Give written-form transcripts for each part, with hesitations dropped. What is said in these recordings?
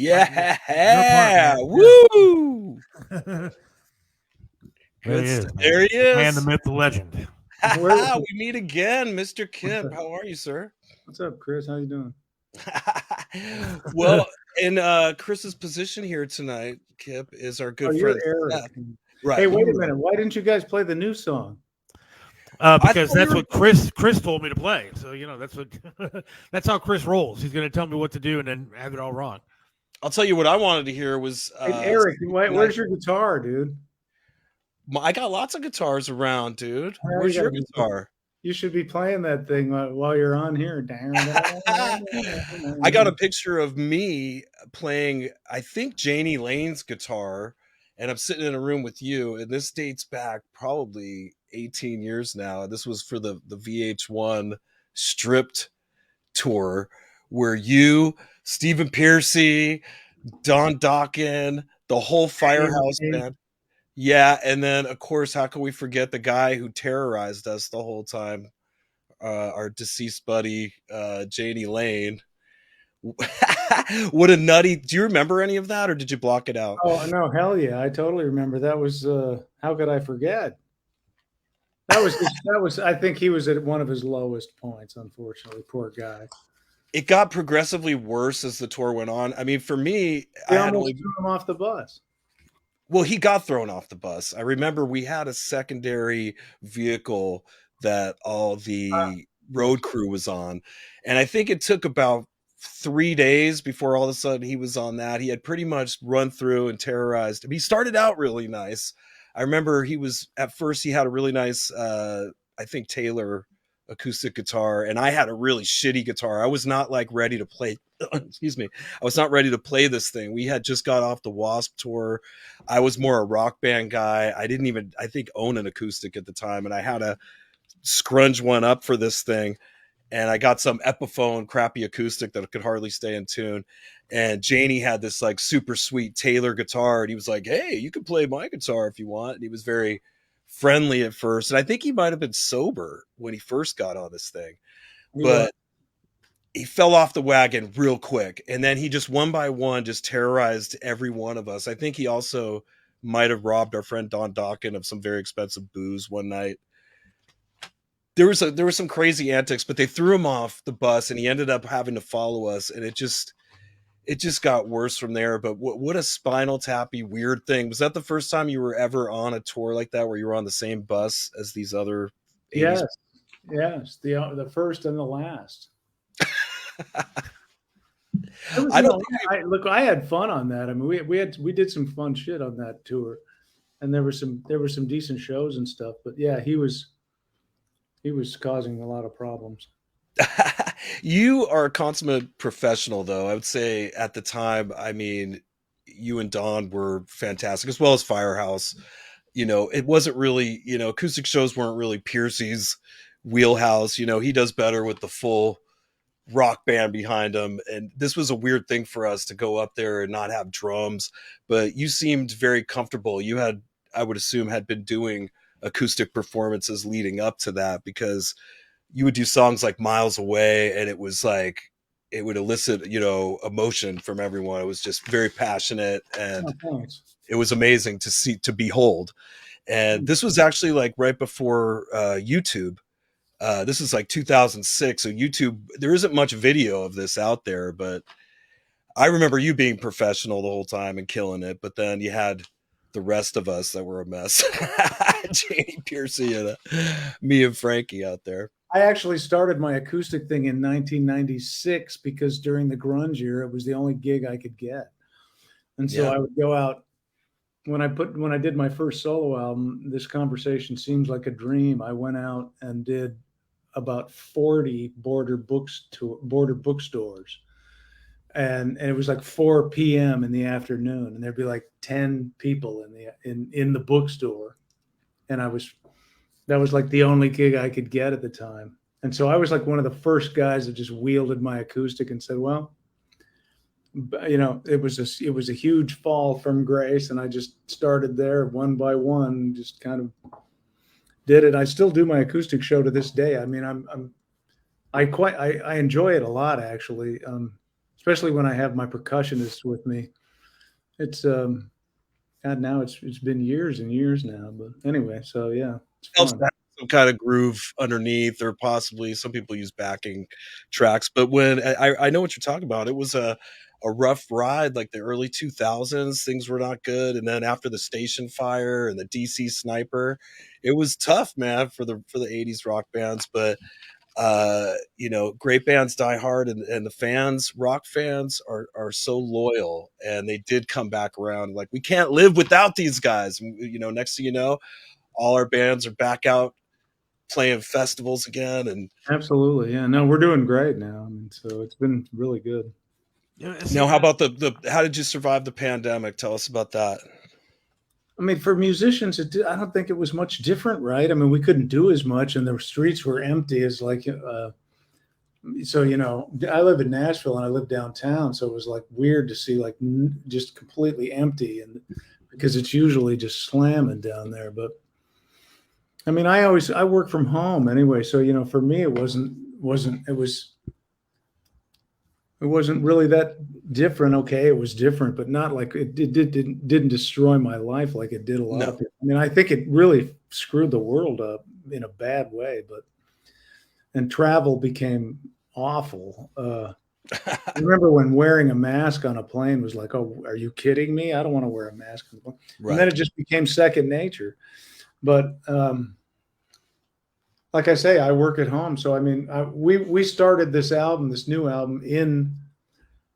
Your part, Yeah. man. Woo. Yeah. There Good he is, stuff. man. There he The man, the is. myth, the legend. Where? We meet again, Mr. What's Kip. up? How are you, sir? What's up, Chris? How you doing? Well, in Chris's position here tonight, Kip, is our Oh, good you're friend Eric. Seth. Hey, Right. wait You a minute. Why didn't you guys play the new song? I Because thought we that's were what Chris told me to play. So that's what that's how Chris rolls. He's going to tell me what to do and then have it all wrong. I'll tell you what I wanted to hear was Hey, Eric, and where's your guitar, dude? I got lots of guitars around, dude. Well, Where's your guitar? you should be playing that thing while you're on here. I got a picture of me playing, I think, Janie Lane's guitar, and I'm sitting in a room with you, and this dates back probably 18 years now. This was for the VH1 Stripped tour, where you, Stephen Piercy, Don Dokken, the whole Firehouse band. Yeah, and then of course, how can we forget the guy who terrorized us the whole time? Our deceased buddy, Janie Lane. What a nutty! Do you remember any of that, or did you block it out? Oh no, hell yeah! I totally remember. That was how could I forget? That was. I think he was at one of his lowest points. Unfortunately, poor guy. It got progressively worse as the tour went on. I mean, for me, They I had almost only threw him off the bus. well, he got thrown off the bus. I remember we had a secondary vehicle that all the road crew was on. And I think it took about 3 days before all of a sudden he was on that. He had pretty much run through and terrorized him. He started out really nice. I remember he was at first he had a really nice I think Taylor acoustic guitar, and I had a really shitty guitar. I was not like ready to play excuse me. I was not ready to play this thing. We had just got off the Wasp tour. I was more a rock band guy. I didn't even, I think, own an acoustic at the time, and I had to scrunch one up for this thing. And I got some Epiphone crappy acoustic that could hardly stay in tune. And Janie had this like super sweet Taylor guitar, and he was like, "Hey, you can play my guitar if you want." And he was very friendly at first, and I think he might have been sober when he first got on this thing, but he fell off the wagon real quick, and then he just one by one just terrorized every one of us. I think he also might have robbed our friend Don Dokken of some very expensive booze one night. There was some crazy antics, but they threw him off the bus, and he ended up having to follow us, and it just got worse from there. But what a spinal tappy weird thing. Was that the first time you were ever on a tour like that, where you were on the same bus as these other 80s? Yes, yes, the first and the last. It was, I don't look, I had fun on that. I mean, we did some fun shit on that tour, and there were some decent shows and stuff. But yeah, he was causing a lot of problems. You are a consummate professional, though. I would say at the time, I mean, you and Don were fantastic, as well as Firehouse. It wasn't really, acoustic shows weren't really Piercy's wheelhouse. He does better with the full rock band behind him. And this was a weird thing for us to go up there and not have drums, but you seemed very comfortable. You had, I would assume, had been doing acoustic performances leading up to that, because you would do songs like Miles Away, and it was like it would elicit, emotion from everyone. It was just very passionate, and Oh, it was amazing to behold. And this was actually like right before YouTube. This is like 2006, so YouTube, there isn't much video of this out there, but I remember you being professional the whole time and killing it. But then you had the rest of us that were a mess. Janie Piercy and me and Frankie out there. I actually started my acoustic thing in 1996 because during the grunge year, it was the only gig I could get, and so Yeah. I would go out. When I did my first solo album, This Conversation Seems Like a Dream, I went out and did about 40 border bookstores, and it was like 4 p.m. in the afternoon, and there'd be like 10 people in the bookstore, and that was like the only gig I could get at the time. And so I was like one of the first guys that just wielded my acoustic and said, well, it was a huge fall from grace, and I just started there one by one, just kind of did it. I still do my acoustic show to this day. I mean, I enjoy it a lot, actually. especially when I have my percussionists with me. It's God, now it's been years and years now, but anyway, so yeah, it's Helps fun. to have some kind of groove underneath, or possibly some people use backing tracks. But when I know what you're talking about, it was a rough ride, like the early 2000s. Things were not good, and then after the station fire and the DC sniper, it was tough, man, for the 80s rock bands. But great bands die hard, and the fans, rock fans, are so loyal, and they did come back around. Like, we can't live without these guys. Next thing you know, all our bands are back out playing festivals again. And Absolutely, yeah. No, we're doing great now. I mean, so it's been really good. now, how about the how did you survive the pandemic? Tell us about that. I mean, for musicians, I don't think it was much different, right? I mean, we couldn't do as much, and the streets were empty. As like, so I live in Nashville and I live downtown, so it was like weird to see like just completely empty, and because it's usually just slamming down there. But I mean, I work from home anyway, so for me, it wasn't really that different. Okay, it was different, but not like didn't destroy my life like it did a lot No. of people. I mean, I think it really screwed the world up in a bad way, and travel became awful. I remember when wearing a mask on a plane was like, oh, are you kidding me? I don't want to wear a mask on the plane. Right. And then it just became second nature. But like I say, I work at home, so I mean, we started this new album, in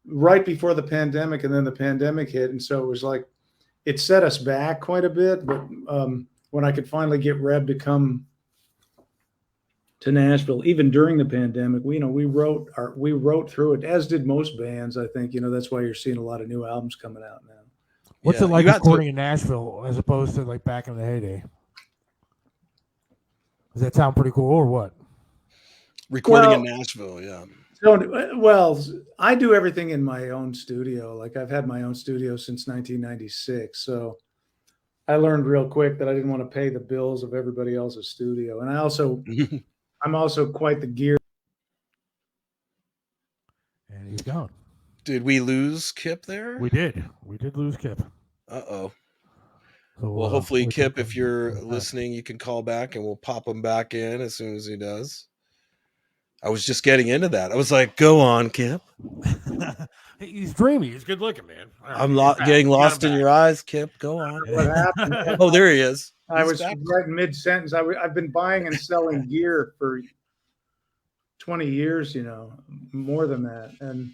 right before the pandemic, and then the pandemic hit, and so it was like it set us back quite a bit. But when I could finally get Reb to come to Nashville, even during the pandemic, we wrote through it, as did most bands. I think that's why you're seeing a lot of new albums coming out now. What's it like recording in Nashville as opposed to like back in the heyday? Does that sound pretty cool, or what? Recording in Nashville, yeah. So, well, I do everything in my own studio. Like, I've had my own studio since 1996. So I learned real quick that I didn't want to pay the bills of everybody else's studio. And I'm also quite the gear. And he's gone. Did we lose Kip there? We did. We did lose Kip. Uh-oh. So, well, hopefully, Kip, if you're listening, you can call back and we'll pop him back in as soon as he does. I was just getting into that. I was like, go on, Kip. He's dreamy. He's good looking, man. Right, I'm getting lost in your eyes, Kip. Go on. What happened? Oh, there he is. I was right mid-sentence. I've been buying and selling gear for 20 years, more than that. And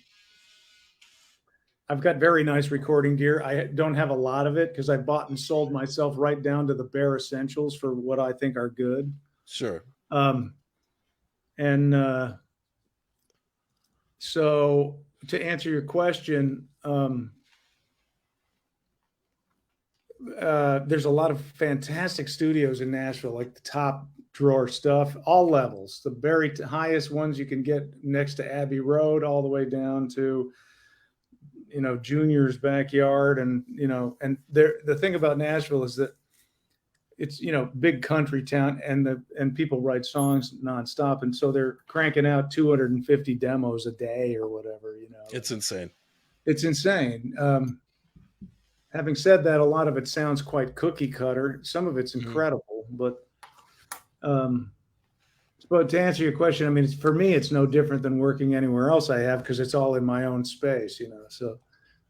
I've got very nice recording gear. I don't have a lot of it because I bought and sold myself right down to the bare essentials for what I think are good. Sure. So to answer your question, there's a lot of fantastic studios in Nashville, like the top drawer stuff, all levels, the very highest ones you can get next to Abbey Road, all the way down to Junior's backyard. And the thing about Nashville is that it's big country town, and people write songs nonstop, and so they're cranking out 250 demos a day or whatever. It's insane. It's insane. Having said that, a lot of it sounds quite cookie cutter. Some of it's incredible, but to answer your question, I mean, for me, it's no different than working anywhere else I have, because it's all in my own space, So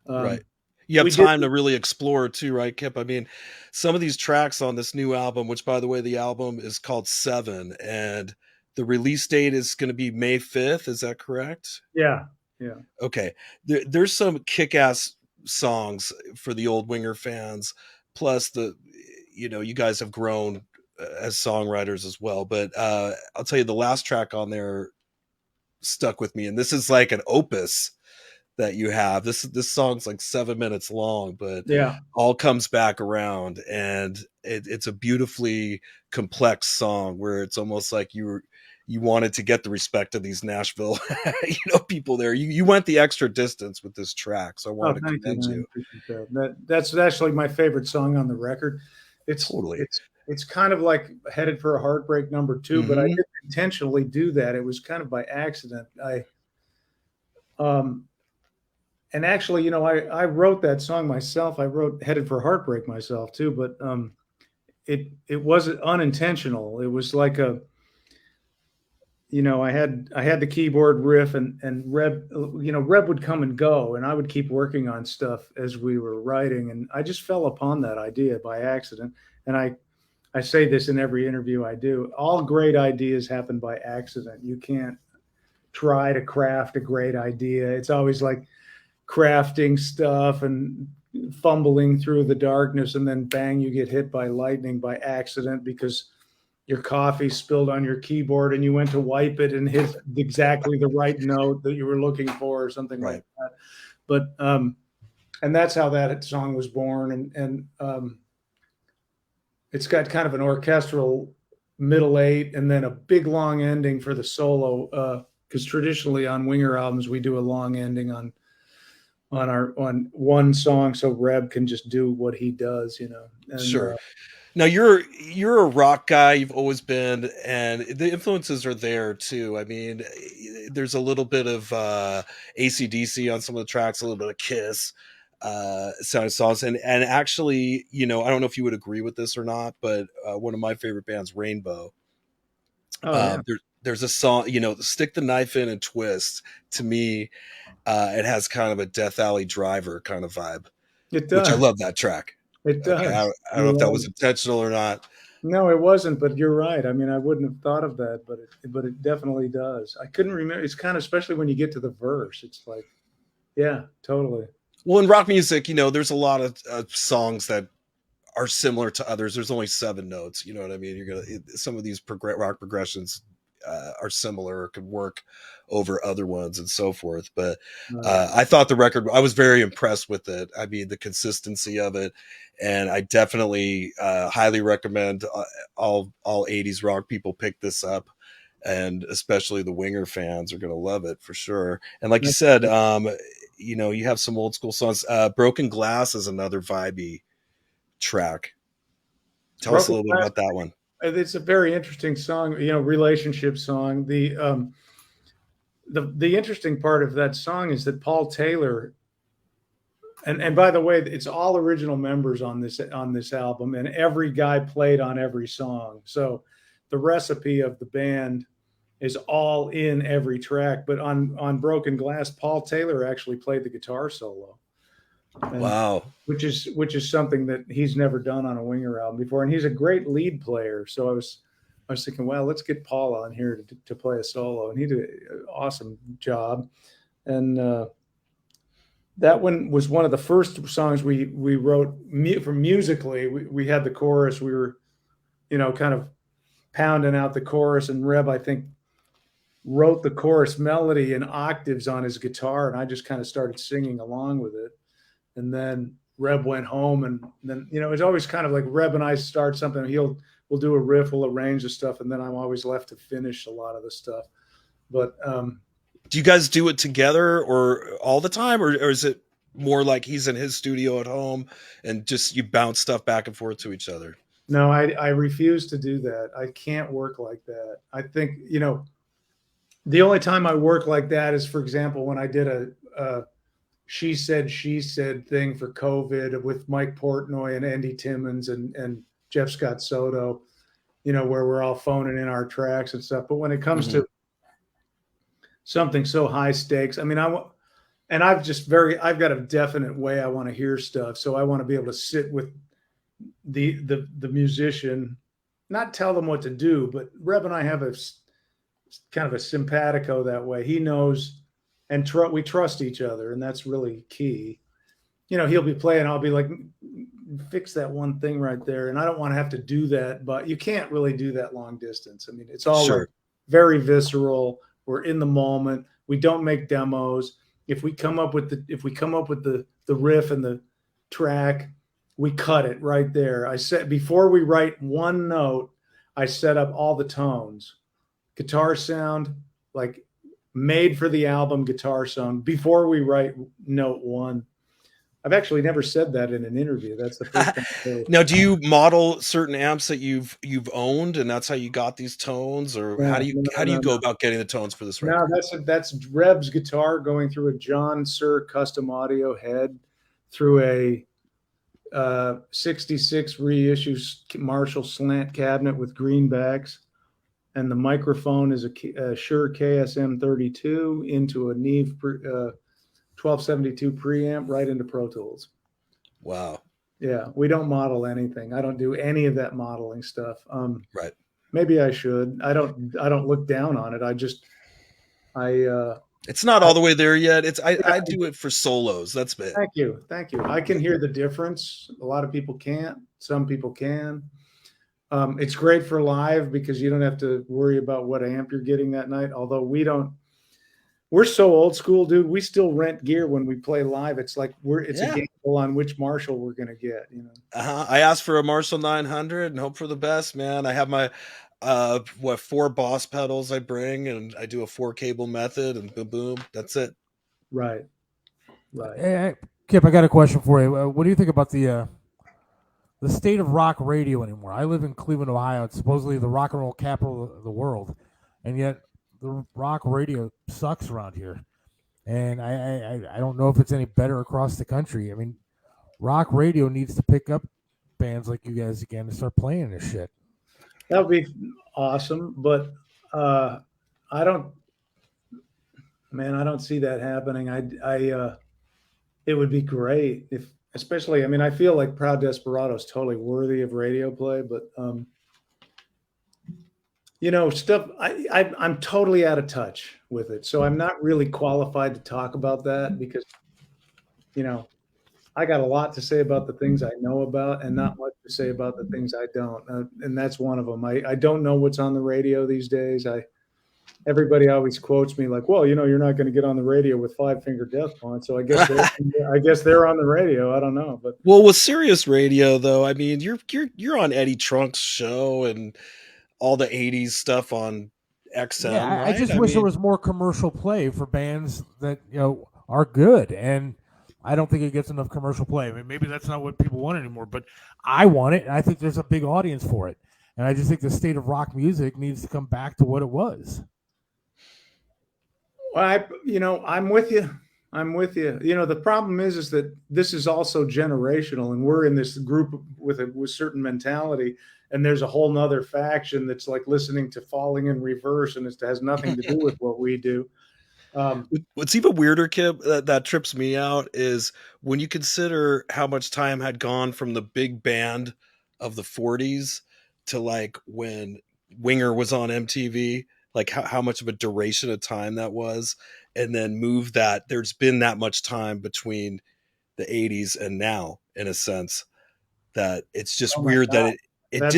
right. You have time to really explore too, right, Kip? I mean, some of these tracks on this new album, which, by the way, the album is called 7, and the release date is going to be May 5th. Is that correct? Yeah. Yeah. Okay. There's some kick-ass songs for the old Winger fans. Plus, you guys have grown as songwriters as well. But I'll tell you, the last track on there stuck with me, and this is like an opus that you have. This song's like 7 minutes long, but all comes back around, and it's a beautifully complex song where it's almost like you wanted to get the respect of these Nashville people there. You went the extra distance with this track, so I wanted to commend you. That's actually my favorite song on the record. It's kind of like Headed for a Heartbreak #2, but I didn't intentionally do that. It was kind of by accident. and actually, you know, I wrote that song myself. I wrote Headed for Heartbreak myself too, but it wasn't unintentional. It was like a, you know, I had the keyboard riff, and Reb, you know, Reb would come and go, and I would keep working on stuff as we were writing, and I just fell upon that idea by accident. And I say this in every interview I do. All great ideas happen by accident. You can't try to craft a great idea. It's always like crafting stuff and fumbling through the darkness, and then bang, you get hit by lightning by accident because your coffee spilled on your keyboard and you went to wipe it and hit exactly the right note that you were looking for, or something Right. like that. But and that's how that song was born. And it's got kind of an orchestral middle eight and then a big long ending for the solo, because traditionally on Winger albums we do a long ending on on one song so Reb can just do what he does, you know. And Sure. Now you're a rock guy. You've always been, and the influences are there too. I mean, there's a little bit of AC/DC on some of the tracks, a little bit of Kiss, sounding songs, and actually, you know, I don't know if you would agree with this or not, but one of my favorite bands, Rainbow. oh yeah, There's a song, you know, "Stick the Knife In and Twist." To me, it has kind of a Death Alley Driver kind of vibe, it which I does. love that track. It Okay, does. I don't know You're if that right. was intentional or not. No, it wasn't, but you're right. I mean, I wouldn't have thought of that, but it definitely does. I couldn't remember. It's kind of, especially when you get to the verse, it's like, yeah, totally. Well, in rock music, you know, there's a lot of songs that are similar to others. There's only 7 notes. You know what I mean? Some of these rock progressions are similar or could work over other ones and so forth. But Right. I thought the record, I was very impressed with it. I mean, the consistency of it, and I definitely highly recommend all 80s rock people pick this up. And especially the Winger fans are going to love it for sure. And like you said, you know, you have some old school songs. Broken Glass is another vibey track. Tell us a Broken little bit Glass. about that one. It's a very interesting song. You know, relationship song. The interesting part of that song is that Paul Taylor, and by the way, it's all original members on this album, and every guy played on every song. So the recipe of the band is all in every track. But on Broken Glass, Paul Taylor actually played the guitar solo, and Wow. which is something that he's never done on a Winger album before. And he's a great lead player. So I was thinking, well, let's get Paul on here to play a solo, and he did an awesome job. And that one was one of the first songs we wrote for musically. We had the chorus. We were, you know, kind of pounding out the chorus, and Reb, I think, wrote the chorus melody in octaves on his guitar, and I just kind of started singing along with it. And then Reb went home, and then, you know, it's always kind of like Reb and I start something. We'll do a riff, we'll arrange the stuff, and then I'm always left to finish a lot of the stuff. But Do you guys do it together or all the time, or is it more like he's in his studio at home and just you bounce stuff back and forth to each other? no, I refuse to do that. I can't work like that. I think, you know, the only time I work like that is, for example, when I did a she said thing for COVID with Mike Portnoy and Andy Timmons and Jeff Scott Soto, you know, where we're all phoning in our tracks and stuff. But when it comes to something so high stakes, I mean, I've got a definite way I want to hear stuff. So I want to be able to sit with the musician, not tell them what to do, but Reb and I have a kind of a simpatico that way. He knows, and we trust each other, and that's really key. You know, he'll be playing, I'll be like, fix that one thing right there, and I don't want to have to do that, but you can't really do that long distance. I mean, it's all like Sure. very visceral. We're in the moment. We don't make demos. If we come up with the riff and the track, we cut it right there. I said, before we write one note, I set up all the tones, guitar sound, like made for the album guitar sound before we write note one. I've actually never said that in an interview. That's the first time. Now, do you model certain amps that you've owned, and that's how you got these tones, or No, how do you no, go no. about getting the tones for this No, record? that's Reb's guitar going through a John Sir custom audio head through a 66 reissue Marshall slant cabinet with greenbacks, and the microphone is a Shure KSM 32 into a Neve 1272 preamp right into Pro Tools. Wow. Yeah, we don't model anything. I don't do any of that modeling stuff. Right. Maybe I should. I don't look down on it. It's not I all the way there yet. I yeah, do it for solos. That's it. thank you. Thank you. I can hear the difference. A lot of people can't. Some people can. It's great for live because you don't have to worry about what amp you're getting that night. Although we're so old school, dude. We still rent gear when we play live. It's like it's a Yeah. gamble on which Marshall we're gonna get. You know. I asked for a Marshall 900 and hope for the best, man. I have my 4 Boss pedals I bring, and I do a 4 cable method, and boom, boom. That's it. Right. Right. Hey, Kip, I got a question for you. What do you think about the state of rock radio anymore? I live in Cleveland, Ohio. It's supposedly the rock and roll capital of the world, and yet the rock radio sucks around here. And I don't know if it's any better across the country. I mean, rock radio needs to pick up bands like you guys again to start playing this shit. That would be awesome, but I don't, man, I don't see that happening. It would be great if, especially, I mean, I feel like Proud Desperado is totally worthy of radio play, but you know, stuff. I'm totally out of touch with it, so I'm not really qualified to talk about that because, you know, I got a lot to say about the things I know about and not much to say about the things I don't. And that's one of them. I don't know what's on the radio these days. Everybody always quotes me like, well, you know, you're not going to get on the radio with Five Finger Death Punch. So I guess they're on the radio. I don't know. But Well, with Sirius Radio, though, I mean, you're on Eddie Trunk's show and all the '80s stuff on XM, Yeah, I right? just I wish there mean, was more commercial play for bands that are good, and I don't think it gets enough commercial play. I mean, maybe that's not what people want anymore, but I want it, and I think there's a big audience for it, and I just think the state of rock music needs to come back to what it was. I'm with you. I'm with you. You know, the problem is that this is also generational, and we're in this group with certain mentality, and there's a whole nother faction that's like listening to Falling in Reverse, and it has nothing to do with what we do. what's even weirder, Kip, that trips me out is when you consider how much time had gone from the big band of the '40s to like when Winger was on MTV, like how much of a duration of time that was, and then move that. There's been that much time between the '80s and now, in a sense, that it's just Oh my weird that God, it that's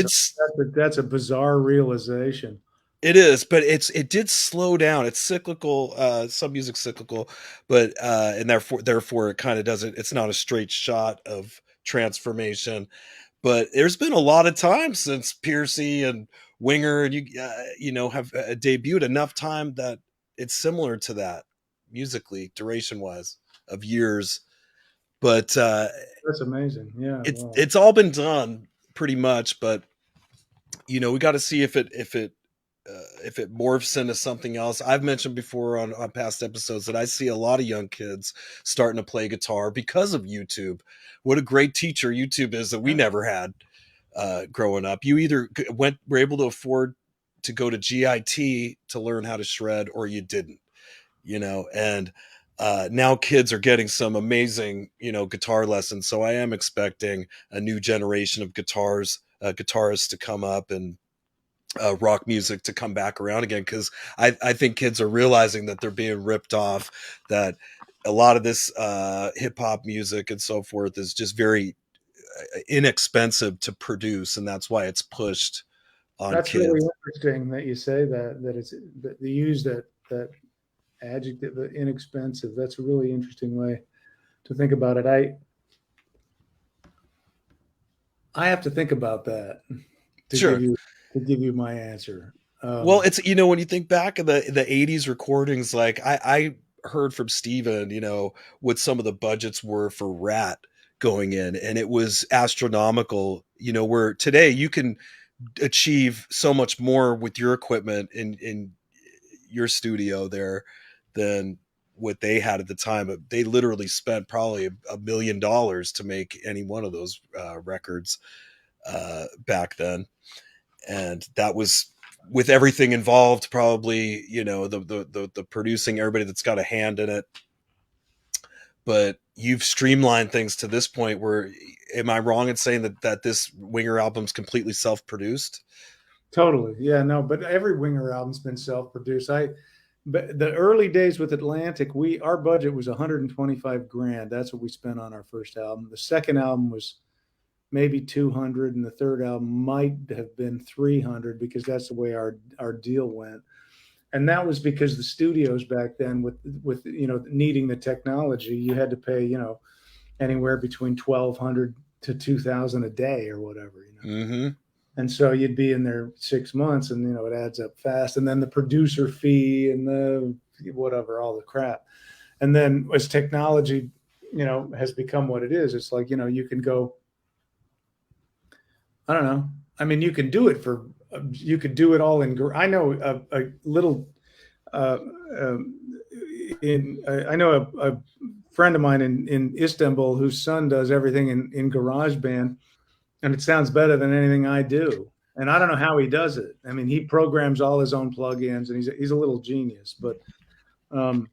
did. that's a bizarre realization. It is, but it did slow down. It's cyclical. Some music's cyclical, but and therefore it kind of doesn't. It's not a straight shot of transformation. But there's been a lot of time since Piercy and Winger and have debuted, enough time that it's similar to that musically, duration wise, of years. But That's amazing. Yeah. Wow. it's all been done pretty much. But we got to see if it morphs into something else. I've mentioned before on past episodes that I see a lot of young kids starting to play guitar because of YouTube. What a great teacher YouTube is that we never had growing up. You either were able to afford to go to GIT to learn how to shred, or you didn't. And now kids are getting some amazing guitar lessons. So I am expecting a new generation of guitarists to come up, and rock music to come back around again, because I think kids are realizing that they're being ripped off, that a lot of this hip hop music and so forth is just very inexpensive to produce, and that's why it's pushed on That's kids. really interesting that you say that they use that adjective, inexpensive. That's a really interesting way to think about it. I have to think about that to Sure. give you my answer. Well, it's when you think back of the '80s recordings, like I heard from Steven, what some of the budgets were for Rat going in, and it was astronomical. Where today you can achieve so much more with your equipment in your studio there than what they had at the time. They literally spent probably $1 million to make any one of those records back then, and that was with everything involved. Probably the producing, everybody that's got a hand in it. But you've streamlined things to this point where, am I wrong in saying that this Winger album's completely self-produced? Totally. Yeah, no, but every Winger album's been self-produced. But the early days with Atlantic, our budget was 125 grand. That's what we spent on our first album. The second album was maybe 200, and the third album might have been 300 because that's the way our deal went. And that was because the studios back then, with needing the technology, you had to pay anywhere between 1,200 to 2,000 a day or whatever. Mm-hmm. And so you'd be in there 6 months, and it adds up fast. And then the producer fee and the whatever, all the crap. And then as technology, has become what it is, it's like you can go. I don't know. I mean, you can do it you could do it all in. I know a little. I know a friend of mine in Istanbul whose son does everything in GarageBand, and it sounds better than anything I do. And I don't know how he does it. I mean, he programs all his own plugins, and he's a little genius. But and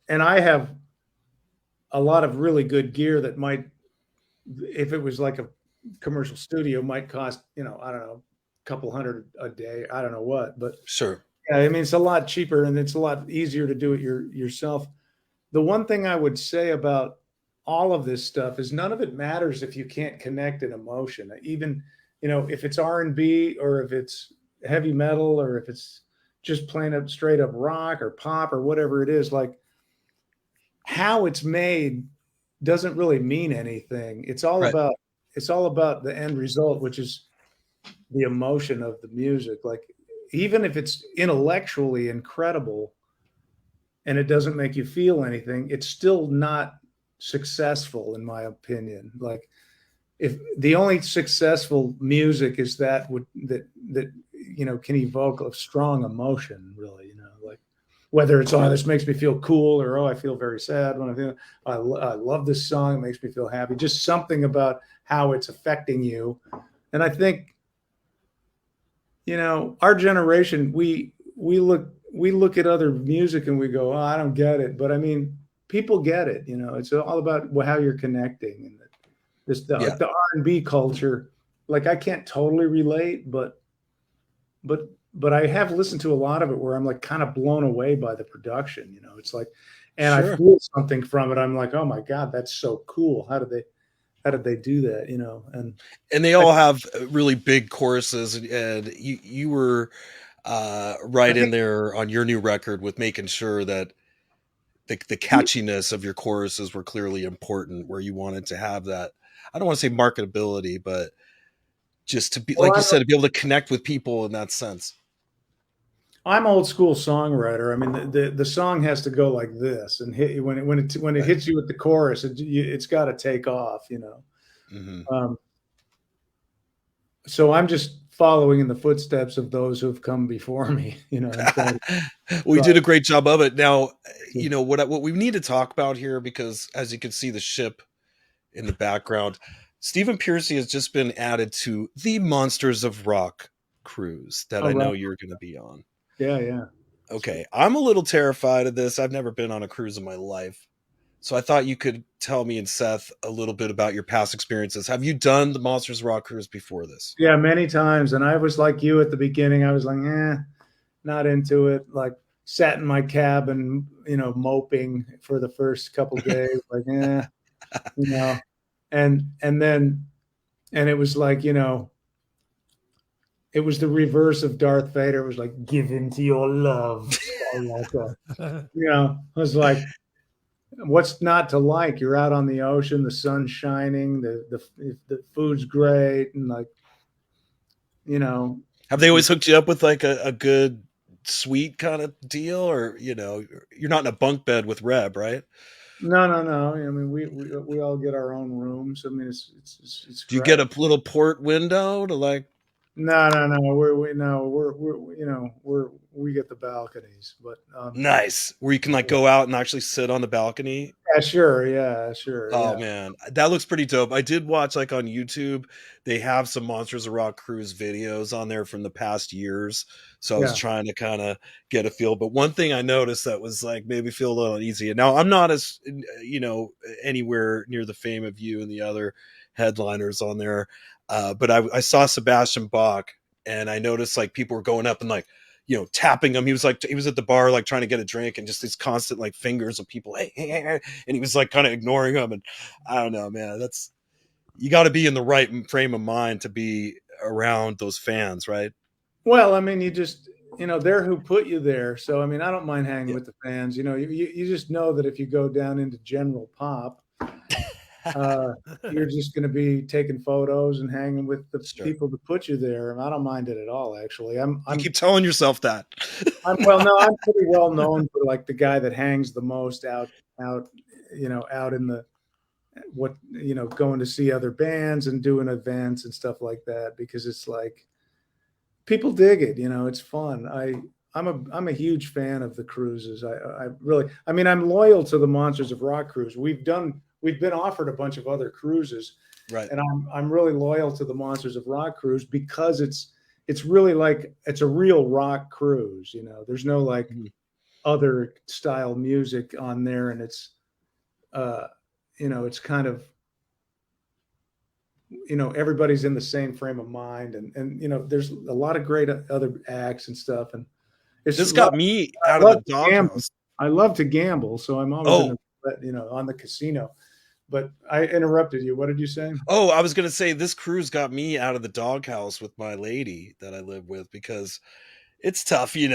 I have a lot of really good gear that might, if it was like a commercial studio, might cost I don't know, a couple hundred a day. I don't know what, but sure. Yeah, I mean, it's a lot cheaper and it's a lot easier to do it yourself. The one thing I would say about all of this stuff is none of it matters if you can't connect an emotion. Even, if it's R&B or if it's heavy metal or if it's just plain up straight up rock or pop or whatever it is, like how it's made doesn't really mean anything. It's all Right. about the end result, which is the emotion of the music. Like, even if it's intellectually incredible and it doesn't make you feel anything, it's still not successful, in my opinion. Like, if the only successful music is that can evoke a strong emotion, really, like whether it's, this makes me feel cool, or, I feel very sad when I love this song, it makes me feel happy, just something about how it's affecting you. And I think, our generation, we look at other music and we go, I don't get it. But I mean, people get it. It's all about how you're connecting, and like the R&B culture. Like, I can't totally relate, but I have listened to a lot of it where I'm like kind of blown away by the production. It's like, and Sure. I feel something from it. I'm like, oh my God, that's so cool. How did they do that? And they all have really big choruses, and you were right in there on your new record with making sure that the catchiness of your choruses were clearly important, where you wanted to have that, I don't want to say marketability, but just to be, like you said, to be able to connect with people in that sense. I'm old school songwriter. I mean, the song has to go like this, and hit when it hits you with the chorus, it's got to take off, Mm-hmm. So I'm just following in the footsteps of those who've come before me, Well, you did a great job of it. Now, what we need to talk about here, because as you can see the ship in the background, Stephen Piercy has just been added to the Monsters of Rock cruise that I know you're going to be on. Yeah. Okay. I'm a little terrified of this. I've never been on a cruise in my life. So I thought you could tell me and Seth a little bit about your past experiences. Have you done the Monsters of Rock cruise before this? Yeah, many times. And I was like you at the beginning. I was like, not into it. Like, sat in my cabin, moping for the first couple days. Like, and it was like, it was the reverse of Darth Vader. It was like, give into your love. I was like, what's not to like? You're out on the ocean, the sun's shining, the food's great, and like, Have they always hooked you up with like a good suite kind of deal, or you're not in a bunk bed with Reb, right? No, no, no. I mean, we all get our own rooms. I mean, it's Do you get great. a little port window to like? No, no, no. We get the balconies, but Nice, where you can like go out and actually sit on the balcony. yeah, sure, yeah, sure, Oh yeah. man, that looks pretty dope. I did watch like on YouTube, they have some Monsters of Rock cruise videos on there from the past years. So I was Yeah. trying to kind of get a feel. But one thing I noticed that was like made me feel a little uneasy. And now I'm not as anywhere near the fame of you and the other headliners on there. But I saw Sebastian Bach, and I noticed like people were going up and like tapping him. He was at the bar like trying to get a drink, and just these constant like fingers of people, hey, hey, hey, hey, and he was like kind of ignoring them. And I don't know, man, you got to be in the right frame of mind to be around those fans, right? Well, I mean, they're who put you there. So, I mean, I don't mind hanging Yeah. with the fans. You just know that if you go down into general pop, you're just going to be taking photos and hanging with the Sure. people that put you there. And I don't mind it at all, actually. You keep telling yourself that. I'm pretty well known for like the guy that hangs the most out in the going to see other bands and doing events and stuff like that, because it's like people dig it. It's fun. I'm a huge fan of the cruises. I'm loyal to the Monsters of Rock cruise. We've been offered a bunch of other cruises, Right. and I'm really loyal to the Monsters of Rock cruise because it's really like it's a real rock cruise. There's no like other style music on there, and it's it's kind of everybody's in the same frame of mind, and there's a lot of great other acts and stuff, and this got me out of the doghouse. I love to gamble, so I'm always on the casino. But I interrupted you. What did you say? Oh, I was gonna say this cruise got me out of the doghouse with my lady that I live with, because it's tough, being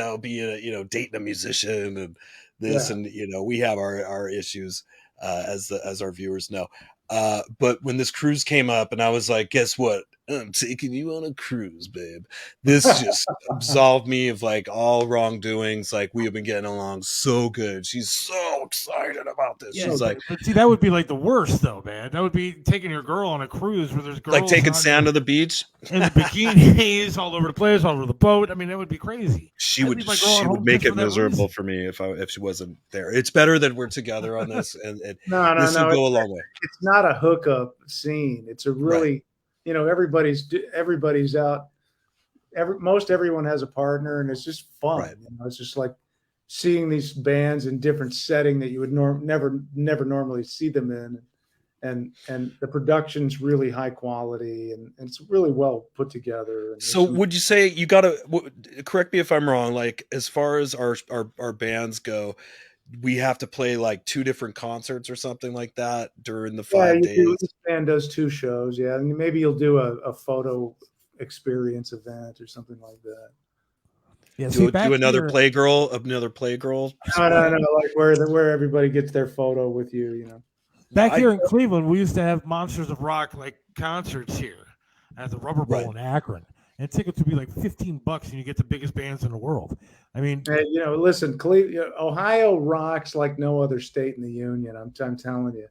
dating a musician and this, Yeah. and we have our issues, as our viewers know. But when this cruise came up, and I was like, guess what? I'm taking you on a cruise, babe. This just absolved me of like all wrongdoings. Like, we have been getting along so good. She's so excited about this. Yeah, She's like, but see, that would be like the worst, though, man. That would be taking your girl on a cruise where there's girls like taking on sand to the beach. and the bikinis all over the place, all over the boat. I mean, that would be crazy. She I'd would leave my girl at she would home make just it for that miserable reason. for me if she wasn't there. It's better that we're together on this, and No, this will go a long way. It's not a hookup scene. It's a really, everybody's out. Most everyone has a partner, and it's just fun. Right. It's just like seeing these bands in different setting that you would never normally see them in, and the production's really high quality, and it's really well put together. So would you say you gotta correct me if I'm wrong, like as far as our bands go, we have to play like 2 different concerts or something like that during the 5 days? Each band does 2 shows, yeah, and maybe you'll do a photo experience event or something like that. Yeah, Do back another here- Playgirl. No, like where everybody gets their photo with you. Back here in Cleveland, we used to have Monsters of Rock Like concerts here at the Rubber Bowl Right. in Akron. And tickets would be like $15, and you get the biggest bands in the world. I mean, Hey, listen, Ohio rocks like no other state in the union. I'm telling you,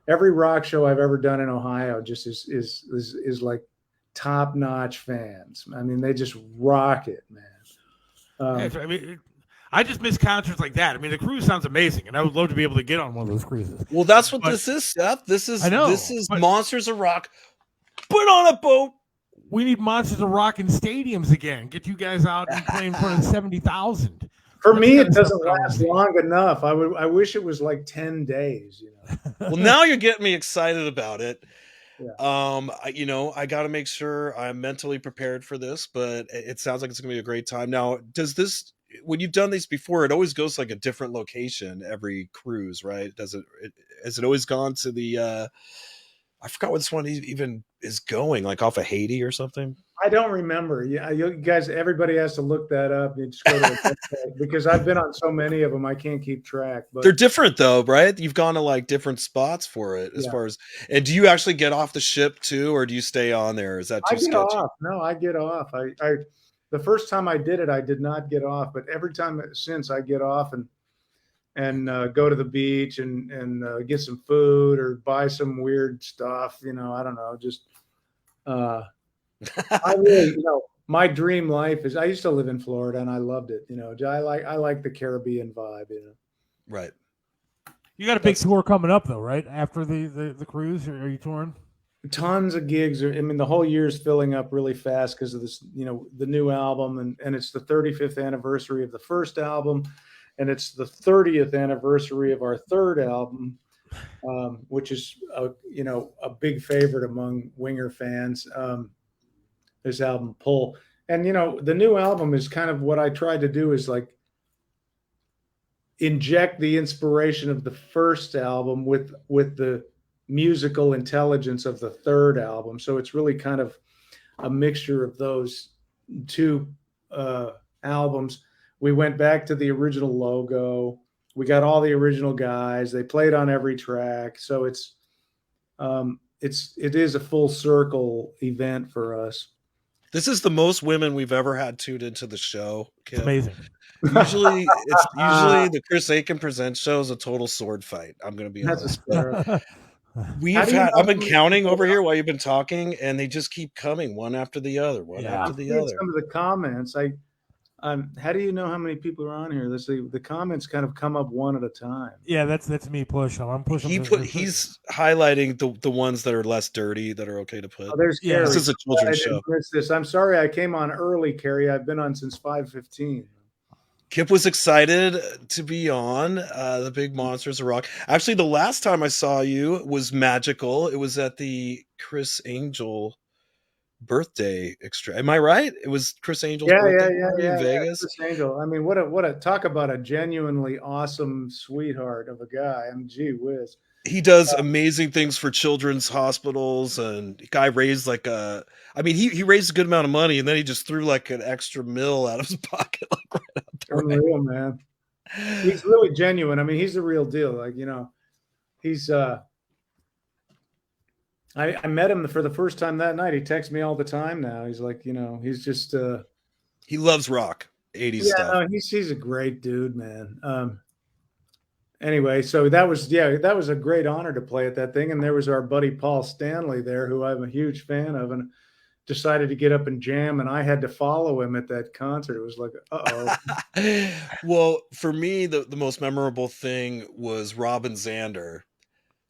every rock show I've ever done in Ohio just is like top notch fans. I mean, they just rock it, man. I mean, I just miss concerts like that. I mean, the cruise sounds amazing, and I would love to be able to get on one of those cruises. Well, that's what But- this is, Seth. This is I know, but- Monsters of Rock. Put on a boat. We need Monsters of Rock in stadiums again. Get you guys out and play in front of 70,000. For me, it That's doesn't what I last wanna see. long enough. I wish it was like 10 days. Well, now you're getting me excited about it. Yeah. I got to make sure I'm mentally prepared for this, but it sounds like it's gonna be a great time. Now, when you've done these before, it always goes to like a different location every cruise, right? Has it always gone to the I forgot what this one even is going, like off of Haiti or something? I don't remember. Yeah, you guys, everybody has to look that up. You just go to the website, because I've been on so many of them, I can't keep track. But They're different though, right? You've gone to like different spots for it as Yeah. far as, and do you actually get off the ship too, or do you stay on there? Is that I too get sketchy? off. No, I get off. the first time I did it, I did not get off, but every time since I get off and go to the beach and get some food or buy some weird stuff. You know, I don't know. Just I really, my dream life is. I used to live in Florida and I loved it. You know, I like the Caribbean vibe. You know, Right. You got a big tour coming up though, right? After the cruise, are you touring? tons of gigs. I mean, the whole year is filling up really fast because of this. You know, the new album and it's the 35th anniversary of the first album, and it's the 30th anniversary of our third album. Which is a big favorite among Winger fans. This album Pull, and the new album is kind of what I tried to do is like inject the inspiration of the first album with the musical intelligence of the third album. So it's really kind of a mixture of those two albums. We went back to the original logo. We got all the original guys. They played on every track. So it is a full circle event for us. This is the most women we've ever had tuned into the show. Kip. It's amazing. Usually the Chris Akin Presents show is a total sword fight. I'm going to be honest. I've been counting over here while you've been talking, and they just keep coming one after the other, after the other. Some of the comments, how do you know how many people are on here? Let's see. The comments kind of come up one at a time. Yeah, that's me pushing. I'm pushing. He's highlighting the ones that are less dirty, that are okay to put. Oh, there's Carrie. This is a children's show. I'm sorry I came on early, Carrie. I've been on since 5:15. Kip was excited to be on the Big Monsters of Rock. Actually, the last time I saw you was magical. It was at the Chris Angel birthday extra. Am I right? It was Chris Angel's birthday in Vegas. Chris Angel. I mean, what a talk about a genuinely awesome sweetheart of a guy. I mean, gee whiz. He does amazing things for children's hospitals, and the guy raised he raised a good amount of money, and then he just threw like an extra $1 out of his pocket, like right out there. Unreal, man. He's really genuine. I mean, he's the real deal. Like, he's I met him for the first time that night. He texts me all the time now. He's like, he's just he loves rock, 80s stuff. No, he's a great dude, man. Anyway, so that was a great honor to play at that thing. And there was our buddy Paul Stanley there, who I'm a huge fan of, and decided to get up and jam, and I had to follow him at that concert. It was like, uh-oh. Well, for me, the most memorable thing was Robin Zander.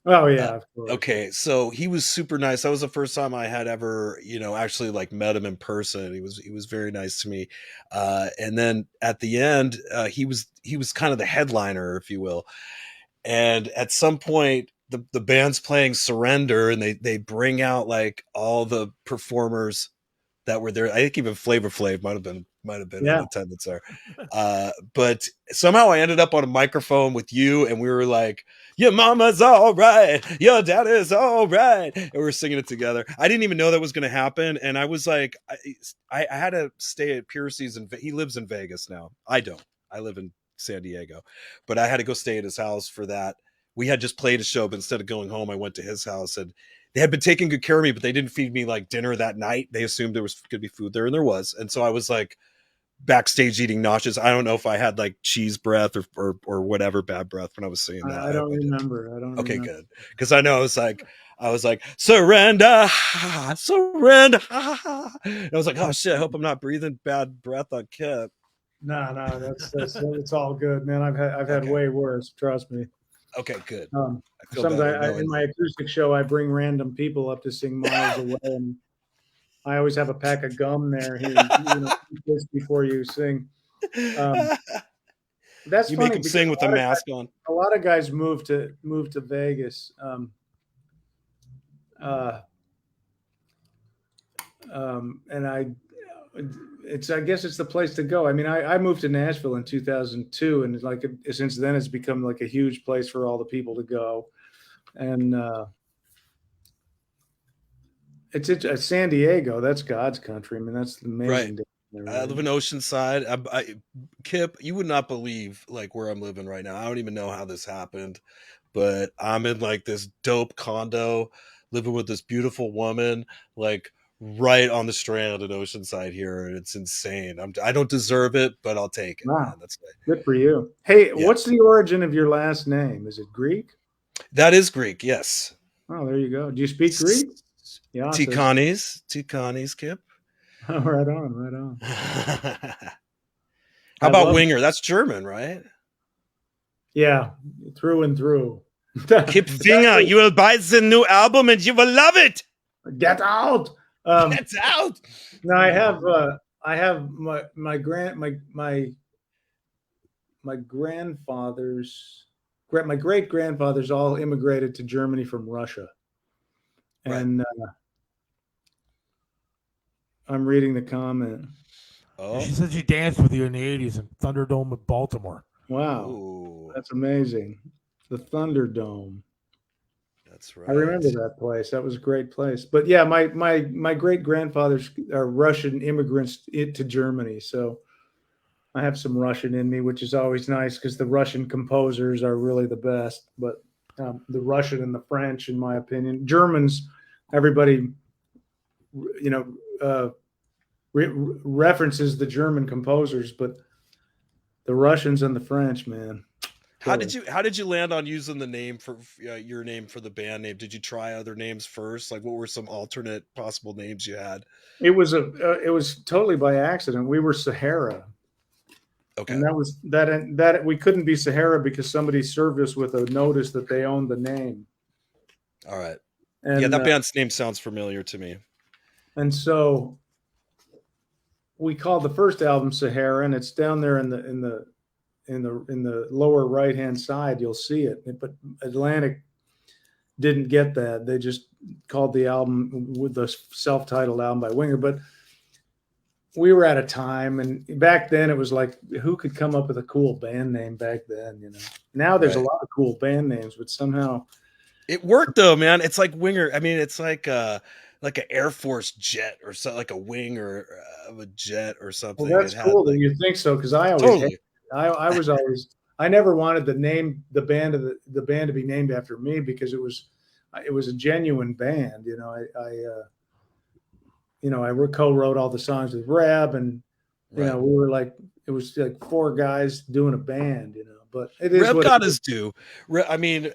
Oh yeah. Of course. Okay. So he was super nice. That was the first time I had ever, actually like met him in person. He was very nice to me. And then at the end, he was kind of the headliner, if you will. And at some point the band's playing Surrender, and they bring out like all the performers that were there. I think even Flavor Flav might have been in attendance there. But somehow I ended up on a microphone with you, and we were like, your mama's all right, your dad is all right, and we were singing it together. I didn't even know that was going to happen, and I was like, I had to stay at Piercy's, and he lives in Vegas now. I don't. I live in San Diego, but I had to go stay at his house for that. We had just played a show, but instead of going home, I went to his house, and they had been taking good care of me, but they didn't feed me like dinner that night. They assumed there was going to be food there, and there was. And so I was like backstage eating nauseous. I don't know if I had like cheese breath or whatever bad breath when I was saying that. I don't remember. Okay, good. Because I know I was like, surrender, surrender. And I was like, oh shit, I hope I'm not breathing bad breath on Kip. No, that's it's all good, man. I've had way worse. Trust me. Okay, good. Sometimes in my acoustic show, I bring random people up to sing Miles Away, and I always have a pack of gum there here, before you sing. That's you funny make them sing with a mask on. A lot of guys move to Vegas, and I guess it's the place to go. I mean, I moved to Nashville in 2002, and since then it's become like a huge place for all the people to go. And it's San Diego. That's God's country. I mean, that's amazing. Right. I live in Oceanside. Kip, you would not believe like where I'm living right now. I don't even know how this happened, but I'm in like this dope condo, living with this beautiful woman, like right on the strand at Oceanside here, and it's insane. I don't deserve it, but I'll take it, Wow. man. That's Good for you. Hey, Yeah. what's the origin of your last name? Is it Greek? That is Greek, yes. Oh, there you go. Do you speak Greek? Yeah. Tikanis, Kip. Right on, right on. How I about love it. Winger? That's German, right? Yeah, through and through. Kip Winger, you will buy the new album and you will love it. Get out. Get out. No, I have my grandfathers, my great grandfathers all immigrated to Germany from Russia, and I'm reading the comment. Oh. She said she danced with you in the 80s in Thunderdome of Baltimore. Wow. Ooh. That's amazing. The Thunderdome. That's right. I remember that place. That was a great place. But yeah, my great grandfathers are Russian immigrants to Germany. So I have some Russian in me, which is always nice because the Russian composers are really the best. But the Russian and the French, in my opinion, Germans, everybody, references the German composers, but the Russians and the French, man. How did you land on using the name for your name for the band name? Did you try other names first? Like, what were some alternate possible names you had? It was totally by accident. We were Sahara. Okay. And that we couldn't be Sahara because somebody served us with a notice that they owned the name. All right. And, yeah, that band's name sounds familiar to me. And so we called the first album Sahara, and it's down there in the lower right hand side. You'll see it. But Atlantic didn't get that. They just called the album with the self-titled album by Winger. But we were at a time, and back then it was like, who could come up with a cool band name back then? Now there's a lot of cool band names, but somehow it worked though, man. It's like Winger. I mean, it's like an Air Force jet or something, like a wing or of a jet or something. Well, that's cool that you think so, because I always I never wanted the band to be named after me, because it was a genuine band. I co-wrote all the songs with Reb, and we were like, it was like four guys doing a band, but it is Reb what got his due. I mean,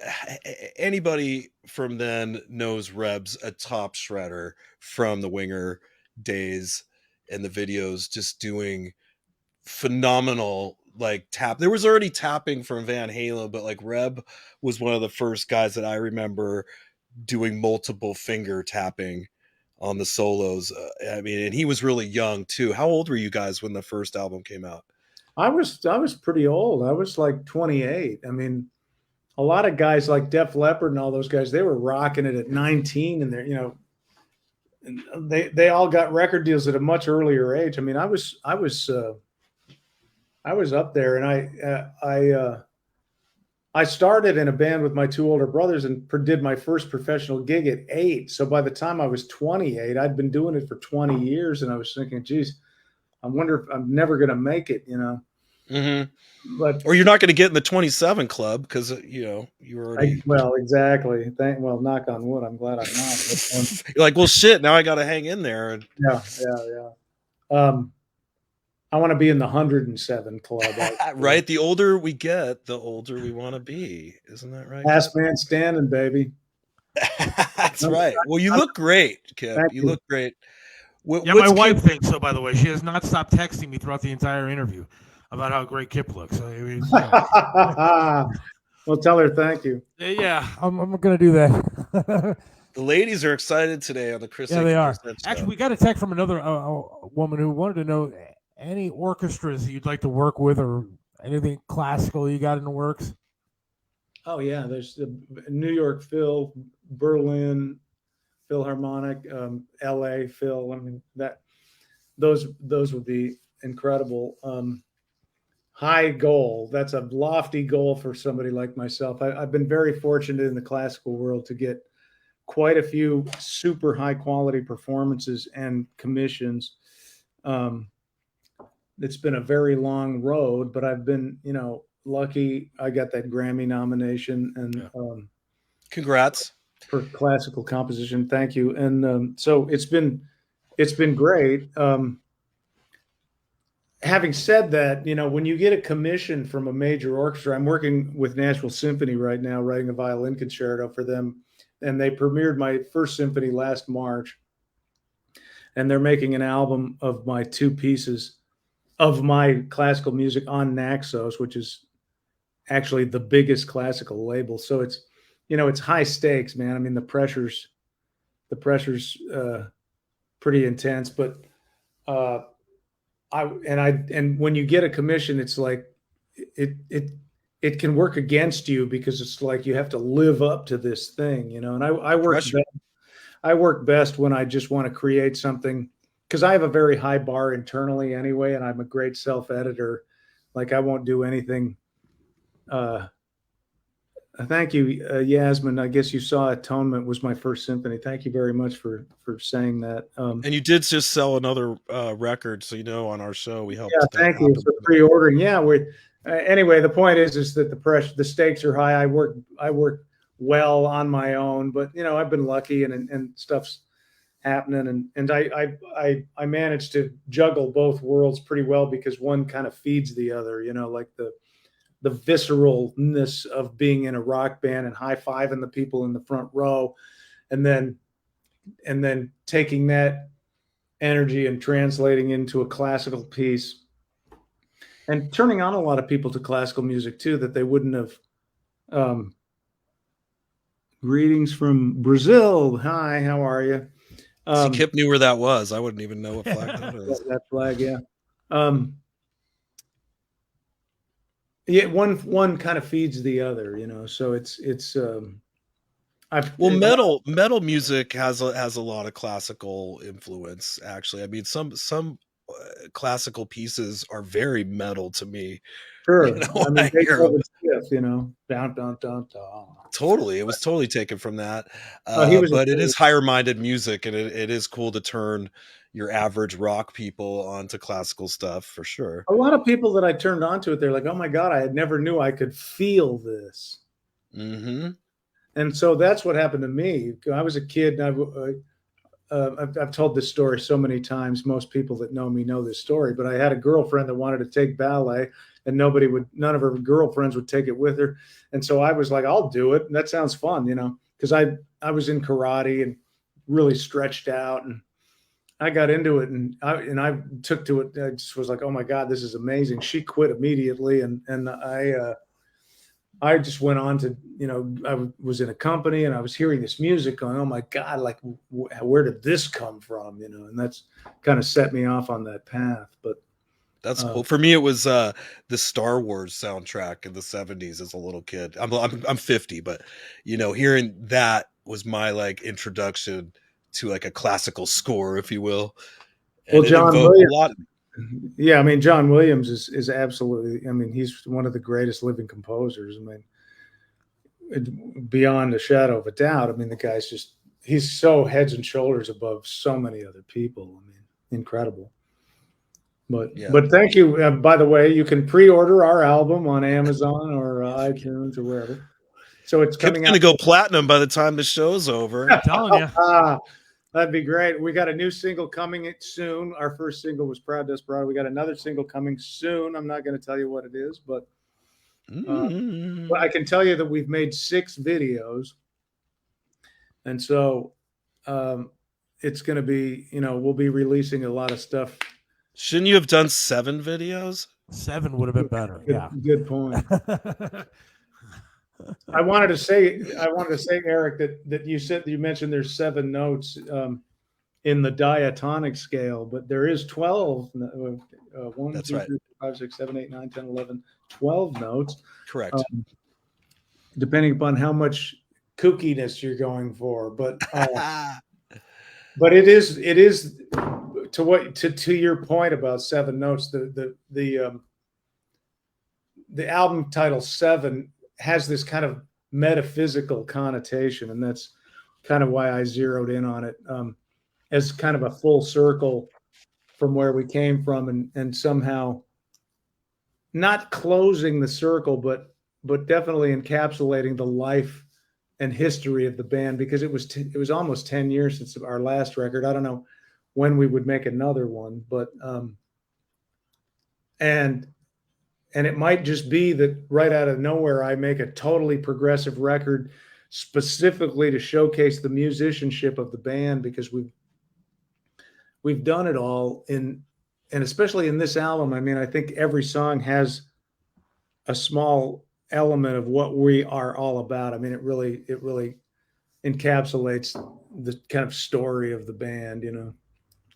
anybody from then knows Reb's a top shredder from the Winger days and the videos, just doing phenomenal tap. There was already tapping from Van Halen, but like Reb was one of the first guys that I remember doing multiple finger tapping on the solos. I mean, and he was really young too. How old were you guys when the first album came out? I was pretty old. I was like 28. I mean, a lot of guys like Def Leppard and all those guys, they were rocking it at 19, and and they all got record deals at a much earlier age. I mean, I was up there, and I started in a band with my two older brothers and did my first professional gig at 8. So by the time I was 28, I'd been doing it for 20 years, and I was thinking, geez, I wonder if I'm never going to make it, Mm-hmm. But or you're not going to get in the 27 club because you were already. Well, exactly. Knock on wood. I'm glad I'm not. You're like, well, shit. Now I got to hang in there. Yeah. I want to be in the 107 club. Right. The older we get, the older we want to be. Isn't that right? Last man standing, baby. That's right. Well, you look great, Kip. You look great. My wife thinks so, by the way. She has not stopped texting me throughout the entire interview about how great Kip looks. So, well, tell her thank you. Yeah. I'm going to do that. The ladies are excited today on the Chris. Yeah, they are. Actually, we got a text from another woman who wanted to know any orchestras you'd like to work with, or anything classical you got in the works. Oh yeah, there's the New York Phil, Berlin Philharmonic, L.A. Phil. I mean, those would be incredible. High goal. That's a lofty goal for somebody like myself. I've been very fortunate in the classical world to get quite a few super high quality performances and commissions. It's been a very long road, but I've been, lucky. I got that Grammy nomination, and congrats for classical composition. Thank you. And so it's been it's been great. Having said that, when you get a commission from a major orchestra, I'm working with Nashville Symphony right now, writing a violin concerto for them, and they premiered my first symphony last March, and they're making an album of my 2 pieces of my classical music on Naxos, which is actually the biggest classical label. So it's high stakes, man. I mean, the pressure's pretty intense, but and when you get a commission, it's like it can work against you, because it's like you have to live up to this thing, and I work best when I just want to create something, because I have a very high bar internally anyway, and I'm a great self-editor. Like, I won't do anything. Thank you, Yasmin. I guess you saw Atonement was my first symphony. Thank you very much for saying that. And you did just sell another record, so on our show we helped. Yeah, thank you for pre-ordering. Yeah, anyway. The point is that the stakes are high. I work well on my own, but I've been lucky, and stuff's happening, and I managed to juggle both worlds pretty well, because one kind of feeds the other. Like the visceralness of being in a rock band and high-fiving the people in the front row, and then taking that energy and translating into a classical piece, and turning on a lot of people to classical music too, that they wouldn't have. Greetings from Brazil. Hi, how are you? See, Kip knew where that was. I wouldn't even know what flag that is. That flag, yeah. Yeah, one kind of feeds the other, So it's metal music has a lot of classical influence. Actually, I mean, some classical pieces are very metal to me. Sure, I mean, down, down, down. Totally, it was totally taken from that. But it is higher minded music, and it is cool to turn your average rock people onto classical stuff, for sure. A lot of people that I turned onto it, they're like, "Oh my God, I never knew I could feel this." Mm-hmm. And so that's what happened to me. I was a kid, and I've told this story so many times. Most people that know me know this story, but I had a girlfriend that wanted to take ballet, and none of her girlfriends would take it with her. And so I was like, I'll do it. And that sounds fun, because I was in karate and really stretched out, and I got into it, and I took to it. I just was like, oh my God, this is amazing. She quit immediately. And I just went on to, I was in a company, and I was hearing this music going, oh my God, like, where did this come from? And that's kind of set me off on that path. But that's cool. For me, it was the Star Wars soundtrack in the 70s as a little kid. I'm 50, but hearing that was my like introduction to like a classical score, if you will. And well, John Williams. Yeah, I mean, John Williams is absolutely. I mean, he's one of the greatest living composers. I mean, beyond a shadow of a doubt. I mean, the guy's he's so heads and shoulders above so many other people. I mean, incredible. But thank you. By the way, you can pre-order our album on Amazon or iTunes or wherever. So it's coming out. It's going to go platinum by the time the show's over. I'm telling you. That'd be great. We got a new single coming soon. Our first single was Proud Desperado. We got another single coming soon. I'm not going to tell you what it is, but I can tell you that we've made 6 videos. And so it's going to be, we'll be releasing a lot of stuff. Shouldn't you have done 7 videos? 7 would have been better. Good point. I wanted to say, Erik, that you mentioned there's 7 notes in the diatonic scale, but there is 12. 1, That's 2, right. 3, 4, 5, 6, 7, 8, 9, 10, 11, 12 notes. Correct. Depending upon how much kookiness you're going for, but it is to your point about 7 notes. The album title 7 has this kind of metaphysical connotation, and that's kind of why I zeroed in on it as kind of a full circle from where we came from, and somehow not closing the circle, but definitely encapsulating the life and history of the band, because it was almost 10 years since our last record. I don't know when we would make another one, but and it might just be that right out of nowhere I make a totally progressive record specifically to showcase the musicianship of the band, because we've done it all and especially in this album. I mean, I think every song has a small element of what we are all about. I mean, it really encapsulates the kind of story of the band, you know.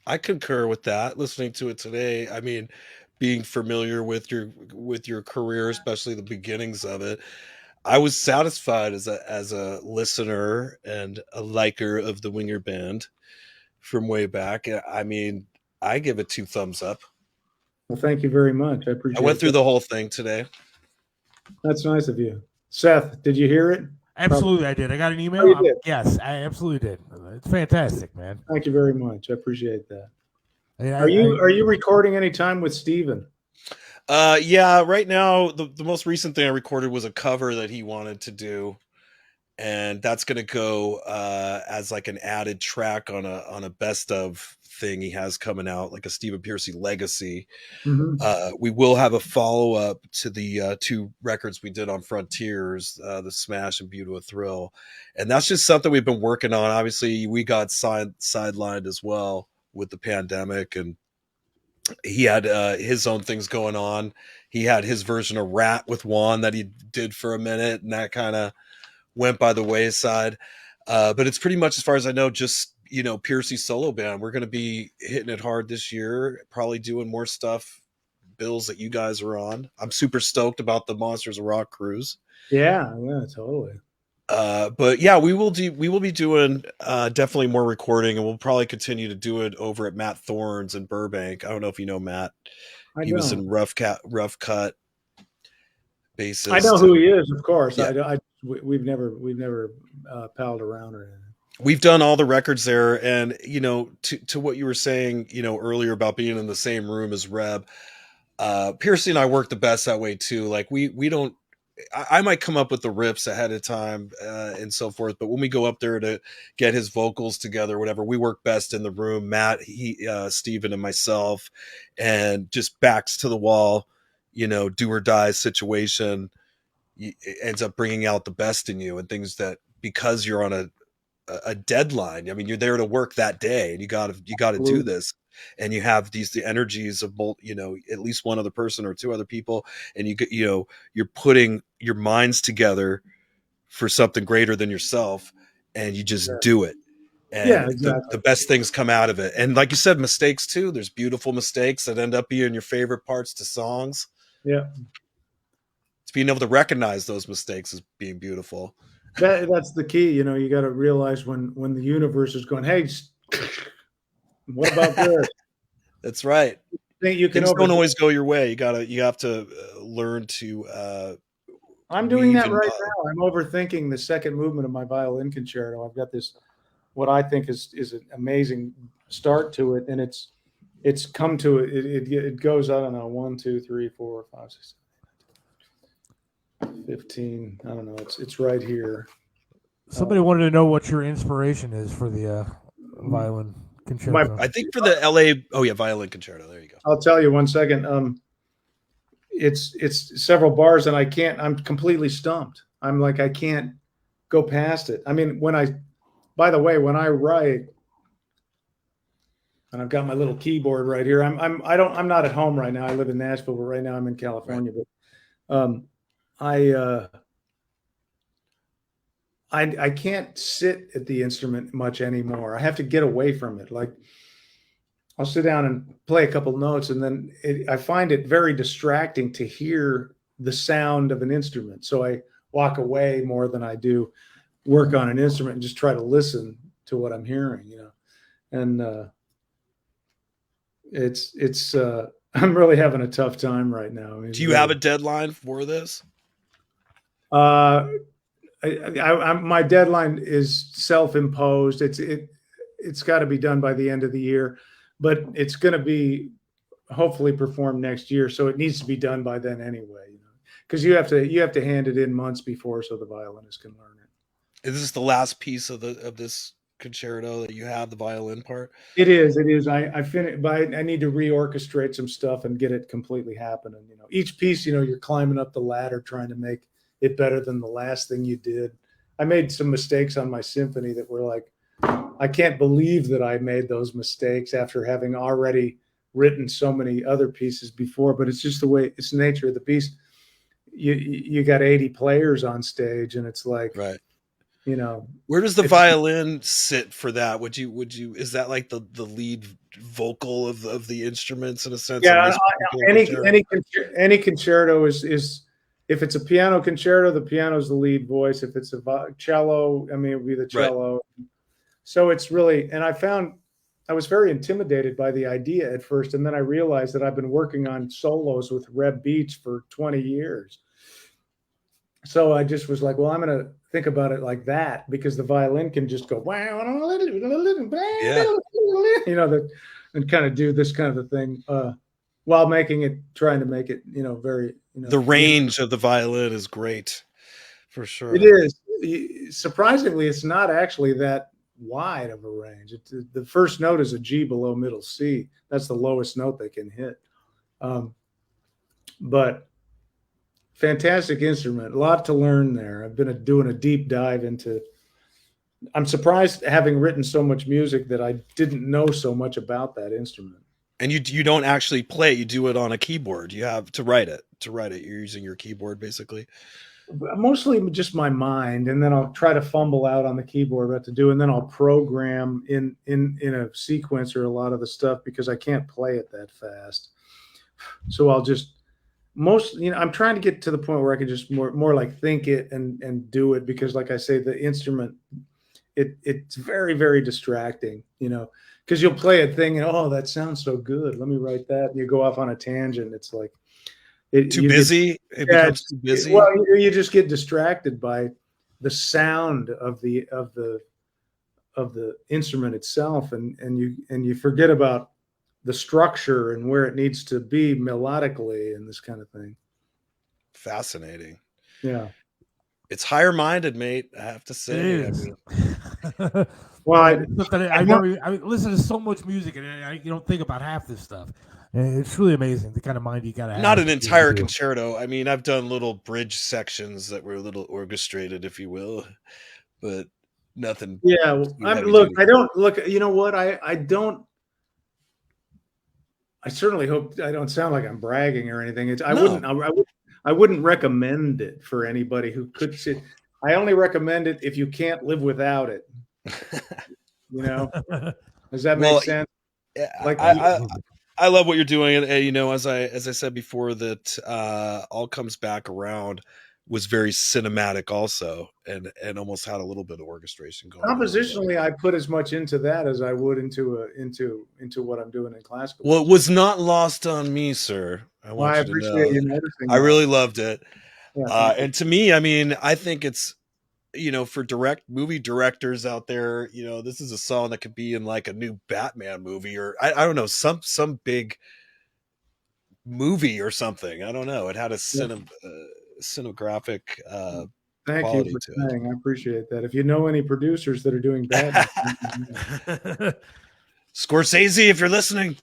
I concur with that. Listening to it today, I mean, being familiar with your career, especially the beginnings of it, I was satisfied as a listener and a liker of the Winger Band from way back. I mean, I give it 2 thumbs up. Well, thank you very much. I I appreciate went through that. the whole thing today. That's nice of you. Seth, did you hear it? Absolutely, I did. I got an email. Oh, you did? Yes, I absolutely did. It's fantastic, man. Thank you very much. I appreciate that. I Are you recording any time with Steven? Yeah, right now the most recent thing I recorded was a cover that he wanted to do, and that's going to go as like an added track on a best of thing he has coming out, like a Stephen Piercy legacy. Mm-hmm. We will have a follow up to the 2 records we did on Frontiers, the Smash and Beauty with Thrill, and that's just something we've been working on. Obviously, we got sidelined as well with the pandemic, and he had his own things going on. He had his version of Rat with Juan that he did for a minute, and that kind of went by the wayside. But it's pretty much, as far as I know, just, you know, Piercy's solo band. We're going to be hitting it hard this year, probably doing more stuff, bills that you guys are on. I'm super stoked about the Monsters of Rock cruise. Yeah, totally. But yeah, we will be doing definitely more recording, and we'll probably continue to do it over at Matt Thorne's in Burbank. I don't know if you know Matt. He was in Rough Cut bassist. I know who he is, of course. Yeah. We've never palled around or anything. We've done all the records there, and you know, to what you were saying, you know, earlier about being in the same room as Reb, Piercy and I work the best that way too. Like we don't. I might come up with the riffs ahead of time and so forth, but when we go up there to get his vocals together, whatever, we work best in the room. Matt, Steven, and myself, and just backs to the wall, you know, do or die situation. It ends up bringing out the best in you, and things that, because you're on a deadline. I mean, you're there to work that day, and you got to do this. And you have the energies of both, you know, at least one other person or 2 other people, and you're putting your minds together for something greater than yourself, and you just do it. And yeah, exactly. the best things come out of it. And like you said, mistakes too. There's beautiful mistakes that end up being your favorite parts to songs. Yeah. It's being able to recognize those mistakes as being beautiful. That's the key. You know, you got to realize when the universe is going, hey, what about this? That's right. You can Things don't always go your way. You have to learn to. I'm doing that right now. I'm overthinking the second movement of my violin concerto. I've got this, what I think is an amazing start to it, and it's come to it. It goes, I don't know, 1, 2, 3, 4, 5, 6, 15. I don't know. It's right here. Somebody wanted to know what your inspiration is for the violin concerto. I think for the LA. Oh yeah, violin concerto. There you go. I'll tell you 1 second. It's several bars, and I'm completely stumped. I'm like, I can't go past it. I mean, by the way, when I write, and I've got my little keyboard right here. I'm not at home right now. I live in Nashville, but right now I'm in California. Right. But I can't sit at the instrument much anymore. I have to get away from it. Like, I'll sit down and play a couple notes, and then I find it very distracting to hear the sound of an instrument. So I walk away more than I do work on an instrument and just try to listen to what I'm hearing, you know. And it's I'm really having a tough time right now. I mean, do you have a deadline for this? My deadline is self-imposed. It's got to be done by the end of the year, but it's going to be hopefully performed next year. So it needs to be done by then anyway, you know, because you have to hand it in months before so the violinist can learn it. Is this the last piece of this concerto that you have, the violin part? It is. It is. I finished, but I need to reorchestrate some stuff and get it completely happening. You know, each piece, you know, you're climbing up the ladder trying to make it better than the last thing you did. I made some mistakes on my symphony that were like, I can't believe that I made those mistakes after having already written so many other pieces before. But it's just the way, it's the nature of the piece. You got 80 players on stage, and it's like, Right. you know, Where does the violin sit for that? Would you is that like the lead vocal of the instruments in a sense? yeah. Any concerto is if it's a piano concerto, the piano is the lead voice. If it's a cello, I mean, it would be the cello. Right. So it's really, and I was very intimidated by the idea at first, and then I realized that I've been working on solos with Reb Beach for 20 years. So I just was like, well, I'm going to think about it like that, because the violin can just go, wow, you know, and kind of do this kind of a thing while trying to make it, you know, very, you know, the range of the violin is great for sure. It is. Surprisingly, it's not actually that wide of a range. The first note is a G below middle C. That's the lowest note they can hit. But fantastic instrument, a lot to learn there. I've been doing a deep dive into. I'm surprised, having written so much music, that I didn't know so much about that instrument. And you don't actually play it; you do it on a keyboard. You have to write it. You're using your keyboard basically. Mostly just my mind, and then I'll try to fumble out on the keyboard what to do, and then I'll program in a sequencer a lot of the stuff, because I can't play it that fast. So I'll just. You know, I'm trying to get to the point where I can just more like think it and do it, because, like I say, the instrument, it's very, very distracting, you know, because you'll play a thing and, oh, that sounds so good, let me write that, and you go off on a tangent. It's like too busy. It becomes too busy. Well, you just get distracted by the sound of the instrument itself, and you forget about the structure and where it needs to be melodically and this kind of thing. Fascinating. Yeah. It's higher minded, mate. I have to say. It is. Well, I listen to so much music, and you don't think about half this stuff. And it's really amazing, the kind of mind you got to have. Not an entire concerto. I mean, I've done little bridge sections that were a little orchestrated, if you will, but nothing. Yeah. I don't look, you know what? I certainly hope I don't sound like I'm bragging or anything. I wouldn't recommend it for anybody who could sit. I only recommend it if you can't live without it. You know, does that make sense? Like I love what you're doing, and you know, as I said before, that All Comes Back Around was very cinematic also, and almost had a little bit of orchestration going compositionally on. I put as much into that as I would into what I'm doing in classical. Well, it was not lost on me, sir. I appreciate you noticing. I really loved it. Yeah, and to me, I mean, I think it's, you know, for movie directors out there, you know, this is a song that could be in like a new Batman movie, or I don't know, some big movie or something. I don't know. It had a cinematographic thank you for saying. I appreciate that. If you know any producers that are doing Batman, Scorsese, if you're listening.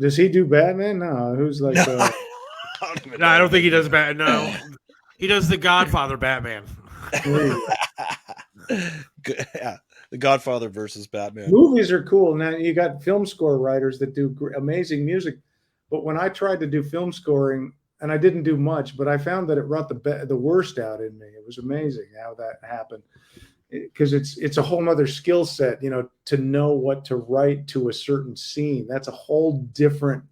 Does he do Batman? No, who's like? No, I don't think he does Batman. No, he does the Godfather Batman. Yeah, the Godfather versus Batman. Movies are cool. Now you got film score writers that do amazing music, but when I tried to do film scoring, and I didn't do much, but I found that it brought the worst out in me. It was amazing how that happened, because it's a whole nother skill set, you know, to know what to write to a certain scene. That's a whole different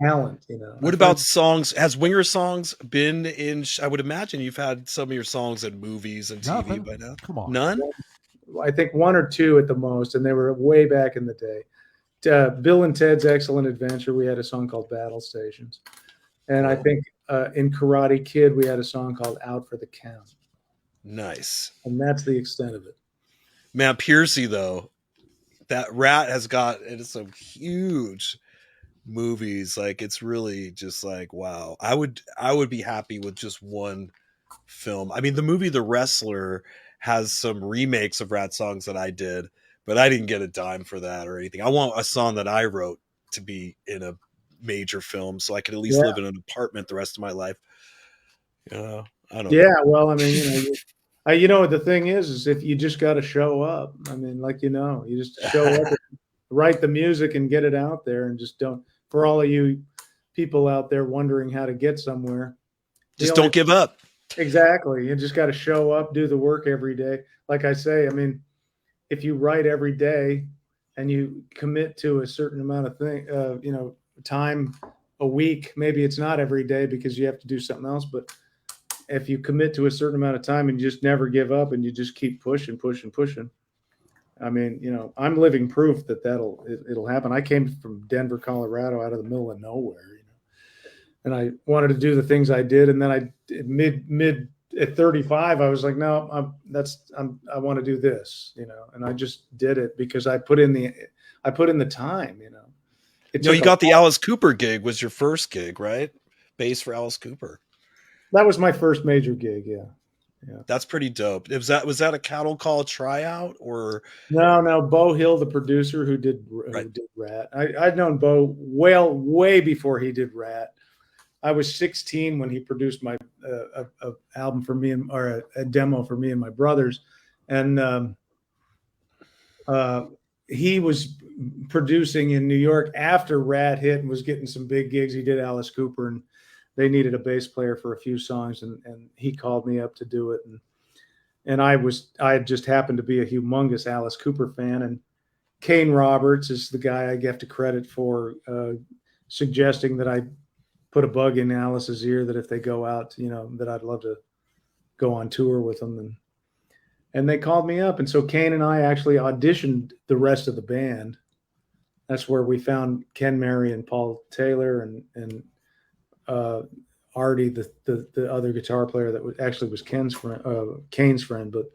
talent, you know. What about songs? Has Winger Songs been in? I would imagine you've had some of your songs in movies and TV by now. Come on, none. I think one or two at the most, and they were way back in the day. Bill and Ted's Excellent Adventure, we had a song called Battle Stations, and I think in Karate Kid we had a song called Out for the Count. Nice. And that's the extent of it. Man, Piercy, though, that rat has got into some huge movies. Like, it's really just like, wow. I would be happy with just one film. I mean, the movie The Wrestler has some remakes of Rat songs that I did, but I didn't get a dime for that or anything. I want a song that I wrote to be in a major film so I could at least live in an apartment the rest of my life. I don't know. Yeah, well, I mean, the thing is if you just got to show up. I mean, you just show up, and write the music and get it out there, and just don't. For all of you people out there wondering how to get somewhere, just don't give up. Exactly. You just got to show up, do the work every day. Like I say, I mean, if you write every day and you commit to a certain amount of time a week, maybe it's not every day because you have to do something else, but if you commit to a certain amount of time and you just never give up and you just keep pushing, I mean, I'm living proof that it'll happen. I came from Denver, Colorado, out of the middle of nowhere, and I wanted to do the things I did. And then mid at 35, I was like, no, I want to do this, and I just did it because I put in the time, You got the Alice Cooper gig was your first gig, right? Bass for Alice Cooper. That was my first major gig. Yeah. That's pretty dope. Was that a Cattle Call tryout or no? Bo Hill, the producer who did Rat. I'd known Bo way before he did Rat. I was 16 when he produced my a album for me or a demo for me and my brothers, and he was producing in New York after Rat hit and was getting some big gigs. He did Alice Cooper, and they needed a bass player for a few songs, and he called me up to do it, and I just happened to be a humongous Alice Cooper fan, and Kane Roberts is the guy I have to credit for suggesting that I put a bug in Alice's ear that if they go out, that I'd love to go on tour with them. And they called me up. And so Kane and I actually auditioned the rest of the band. That's where we found Ken Mary and Paul Taylor and Artie, the other guitar player that actually was Kane's friend. But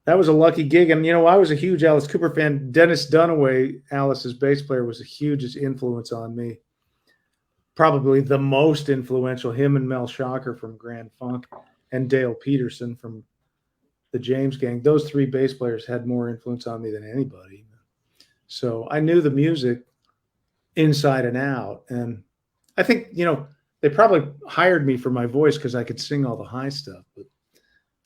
that was a lucky gig. And, I was a huge Alice Cooper fan. Dennis Dunaway, Alice's bass player, was the hugest influence on me. Probably the most influential, him and Mel Shocker from Grand Funk and Dale Peterson from the James Gang. Those three bass players had more influence on me than anybody. So I knew the music inside and out. And I think, they probably hired me for my voice because I could sing all the high stuff. But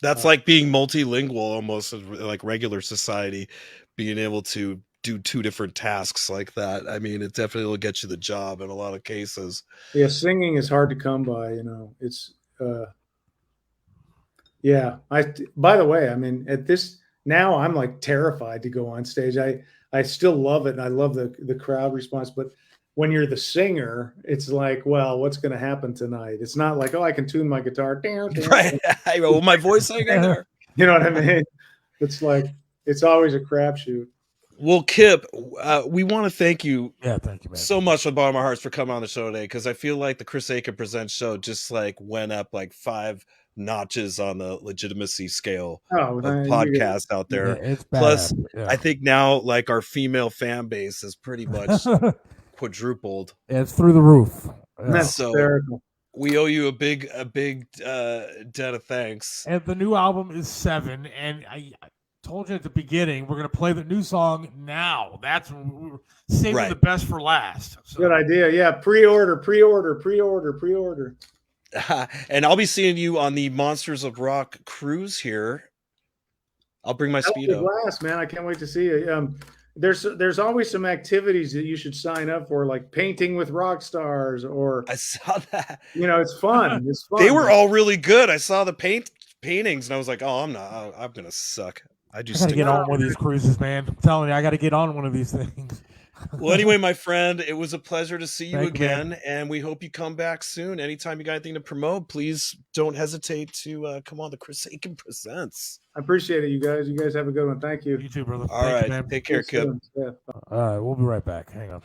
that's like being multilingual, almost like regular society, being able to do two different tasks like that. I mean, it definitely will get you the job in a lot of cases. Yeah, singing is hard to come by. It's by the way, I mean, at this now, I'm like terrified to go on stage. I still love it, and I love the crowd response. But when you're the singer, it's like, well, what's going to happen tonight? It's not like, oh, I can tune my guitar. Right. Well, my voice ain't there. You know what I mean? It's like, it's always a crapshoot. Well, Kip, we want to thank you, thank you, man, so much from the bottom of our hearts for coming on the show today, because I feel like the Chris Akin Presents show just went up 5 notches on the legitimacy scale of podcasts out there. Yeah, it's Plus, bad. I think now our female fan base is pretty much quadrupled. Yeah, it's through the roof. That's hysterical. We owe you a big debt of thanks. And the new album is 7, and I told you at the beginning we're going to play the new song now. That's we're saving the best for last. So. Good idea. Yeah, pre-order. And I'll be seeing you on the Monsters of Rock cruise here. I'll bring my Speedo. Blast, man! I can't wait to see you. There's always some activities that you should sign up for, like painting with rock stars, or I saw that. It's fun. It's fun. They were all really good. I saw the paintings, and I was like, oh, I'm gonna suck. I gotta get on one of these cruises, man. I'm telling you, I gotta get on one of these things. Well, anyway, my friend, it was a pleasure to see you again, man. and we hope you come back soon. Anytime you got anything to promote, please don't hesitate to come on the Chris Akin Presents. I appreciate it, you guys. You guys have a good one. Thank you. You too, brother. All right, take care, Kip. Yeah. All right, we'll be right back. Hang on.